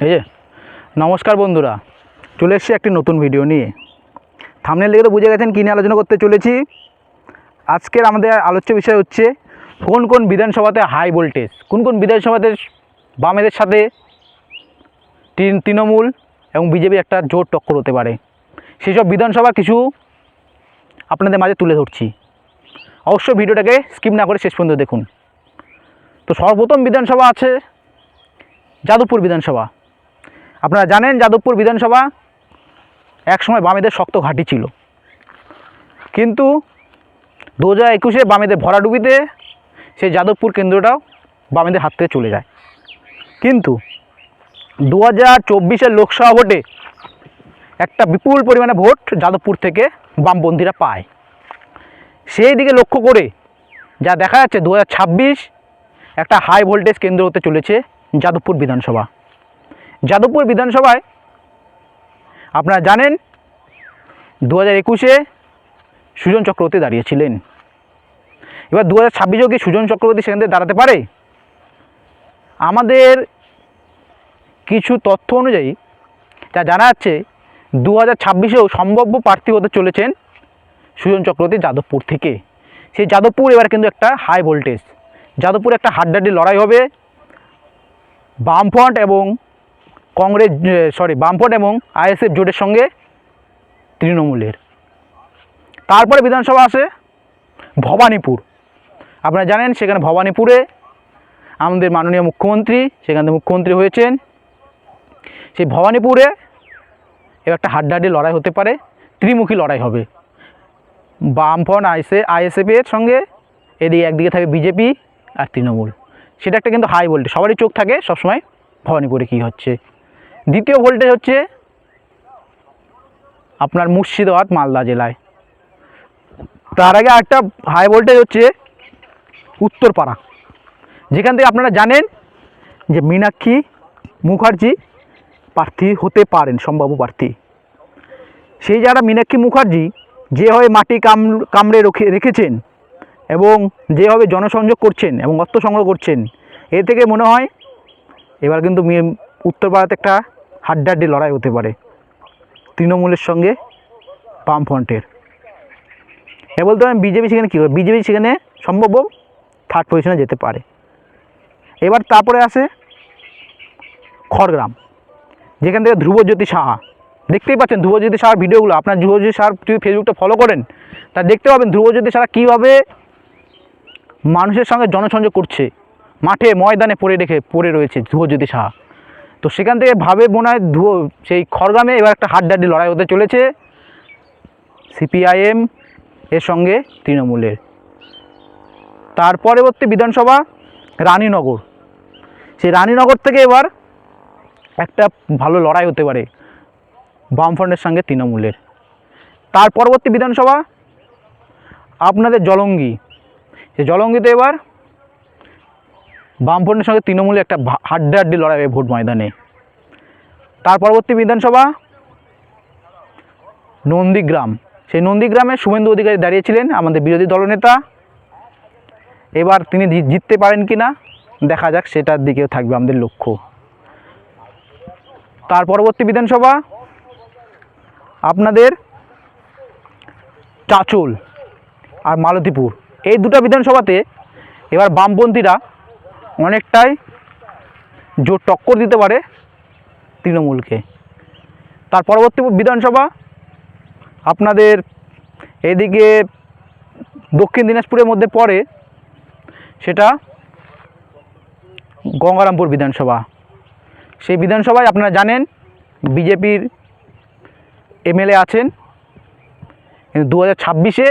এই যে নমস্কার বন্ধুরা, চলে এসেছি একটি নতুন ভিডিও নিয়ে। থাম্বনেল দেখে তো বুঝে গেছেন কী নিয়ে আলোচনা করতে চলেছি। আজকের আমাদের আলোচ্য বিষয় হচ্ছে কোন কোন বিধানসভাতে হাই ভোল্টেজ, কোন কোন বিধানসভাতে বামেদের সাথে তৃণমূল এবং বিজেপি একটা জোর টক্কর হতে পারে, সেই সব বিধানসভা কিছু আপনাদের মাঝে তুলে ধরছি। অবশ্যই ভিডিওটাকে স্কিপ না করে শেষ পর্যন্ত দেখুন। তো সর্বপ্রথম বিধানসভা আছে যাদবপুর বিধানসভা। আপনারা জানেন যাদবপুর বিধানসভা একসময় বামেদের শক্ত ঘাঁটি ছিল, কিন্তু 2021-এ বামেদের ভরাডুবিতে সেই যাদবপুর কেন্দ্রটাও বামেদের হাত থেকে চলে যায়। কিন্তু 2024-এর লোকসভা ভোটে একটা বিপুল পরিমাণে ভোট যাদবপুর থেকে বামপন্থীরা পায়। সেই দিকে লক্ষ্য করে যা দেখা যাচ্ছে 2026 একটা হাই ভোল্টেজ কেন্দ্র হতে চলেছে যাদবপুর বিধানসভা। যাদবপুর বিধানসভায় আপনারা জানেন 2021-এ সুজন চক্রবর্তী দাঁড়িয়েছিলেন। এবার 2026-এও কি সুজন চক্রবর্তী সেখান থেকে দাঁড়াতে পারে? আমাদের কিছু তথ্য অনুযায়ী যা জানা যাচ্ছে 2026-এও সম্ভাব্য প্রার্থী হতে চলেছেন সুজন চক্রবর্তী যাদবপুর থেকে। সেই যাদবপুর এবার কিন্তু একটা হাই ভোল্টেজ, যাদবপুরে একটা হাড্ডাহাড্ডি লড়াই হবে বামফ্রন্ট এবং বামফ্রন্ট এবং আইএসএফ জোটের সঙ্গে তৃণমূলের। তারপরে বিধানসভা আসে ভবানীপুর। আপনারা জানেন সেখানে ভবানীপুরে আমাদের মাননীয় মুখ্যমন্ত্রী সেখান থেকে মুখ্যমন্ত্রী হয়েছেন। সেই ভবানীপুরে এবার একটা হাড্ডাহাড্ডি লড়াই হতে পারে, ত্রিমুখী লড়াই হবে বামফ্রন্ট আইএসএফের সঙ্গে। এদিকে একদিকে থাকে বিজেপি আর তৃণমূল। সেটা একটা কিন্তু হাই ভোল্টেজ, সবারই চোখ থাকে সবসময় ভবানীপুরে কী হচ্ছে। দ্বিতীয় ভোল্টেজ হচ্ছে আপনার মুর্শিদাবাদ মালদা জেলায়। তার আগে একটা হাই ভোল্টেজ হচ্ছে উত্তরপাড়া, যেখান থেকে আপনারা জানেন যে মীনাক্ষী মুখার্জি প্রার্থী হতে পারেন, সম্ভাব্য প্রার্থী। সেই যারা মীনাক্ষী মুখার্জি যেভাবে মাটি কামড়ে রেখেছেন এবং যেভাবে জনসংযোগ করছেন এবং অর্থ সংগ্রহ করছেন, এ থেকে মনে হয় এবার কিন্তু উত্তরপাড়াতে একটা হাড্ডাহাড্ডি লড়াই হতে পারে তৃণমূলের সঙ্গে বামফ্রন্টের। এ বলতে পারেন বিজেপি সেখানে কী হবে, বিজেপি সেখানে সম্ভব থার্ড পজিশনে যেতে পারে। এবার তারপরে আসে খড়গ্রাম, যেখান থেকে ধ্রুবজ্যোতি সাহা। দেখতেই পাচ্ছেন ধ্রুবজ্যোতি সাহার ভিডিওগুলো, আপনার ধ্রুবজ্যোতি সাহার যদি ফেসবুকটা ফলো করেন তা দেখতে পাবেন ধ্রুবজ্যোতি সাহা কীভাবে মানুষের সঙ্গে জনসংযোগ করছে, মাঠে ময়দানে পড়ে রয়েছে ধ্রুবজ্যোতি সাহা। তো সেখান থেকে ভাবে মনে হয় সেই খড়গ্রামে এবার একটা হাড্ডাহাড্ডি লড়াই হতে চলেছে সিপিআইএম এর সঙ্গে তৃণমূলের। তার পরবর্তী বিধানসভা রানীনগর। সেই রানীনগর থেকে এবার একটা ভালো লড়াই হতে পারে বামফ্রন্টের সঙ্গে তৃণমূলের। তার পরবর্তী বিধানসভা আপনাদের জলঙ্গি। সেই জলঙ্গিতে এবার বামফ্রন্টের সঙ্গে তৃণমূলের একটা হাড্ডাহাড্ডি লড়াই হবে ভোট ময়দানে। তার পরবর্তী বিধানসভা নন্দীগ্রাম। সেই নন্দীগ্রামে শুভেন্দু অধিকারী দাঁড়িয়েছিলেন, আমাদের বিরোধী দলনেতা। এবার তিনি জিততে পারেন কি না দেখা যাক, সেটার দিকেও থাকবে আমাদের লক্ষ্য। তার পরবর্তী বিধানসভা আপনাদের চাঁচল আর মালতীপুর। এই দুটো বিধানসভাতে এবার বামপন্থীরা অনেকটাই জোর টক্কর দিতে পারে তৃণমূলকে। তার পরবর্তী বিধানসভা আপনাদের এদিকে দক্ষিণ দিনাজপুরের মধ্যে পড়ে, সেটা গঙ্গারামপুর বিধানসভা। সেই বিধানসভায় আপনারা জানেন বিজেপির এমএলএ আছেন, কিন্তু 2026-এ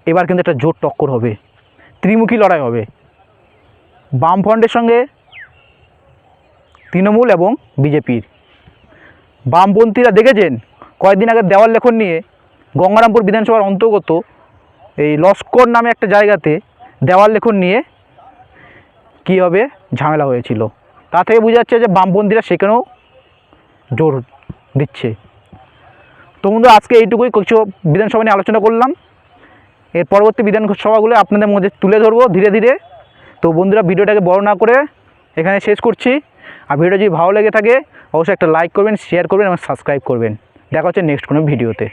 এবার কিন্তু একটা জোর টক্কর হবে, ত্রিমুখী লড়াই হবে বামফ্রন্টের সঙ্গে তৃণমূল এবং বিজেপির। বামপন্থীরা দেখেছেন কয়েকদিন আগে দেওয়াল লেখন নিয়ে গঙ্গারামপুর বিধানসভার অন্তর্গত এই লস্কর নামে একটা জায়গাতে দেওয়াল লেখন নিয়ে কীভাবে ঝামেলা হয়েছিল। তা থেকে বোঝা যাচ্ছে যে বামপন্থীরা সেখানেও জোর দিচ্ছে। তো বন্ধু আজকে এইটুকুই কিছু বিধানসভা নিয়ে আলোচনা করলাম। এর পরবর্তী বিধানসভাগুলো আপনাদের মধ্যে তুলে ধরবো ধীরে ধীরে। তো বন্ধুরা ভিডিওটাকে বড় না করে এখানে শেষ করছি। আর ভিডিও যদি ভালো লেগে থাকে অবশ্যই একটা লাইক করবেন, শেয়ার করবেন এবং সাবস্ক্রাইব করবেন। দেখা হচ্ছে নেক্সট কোনো ভিডিওতে।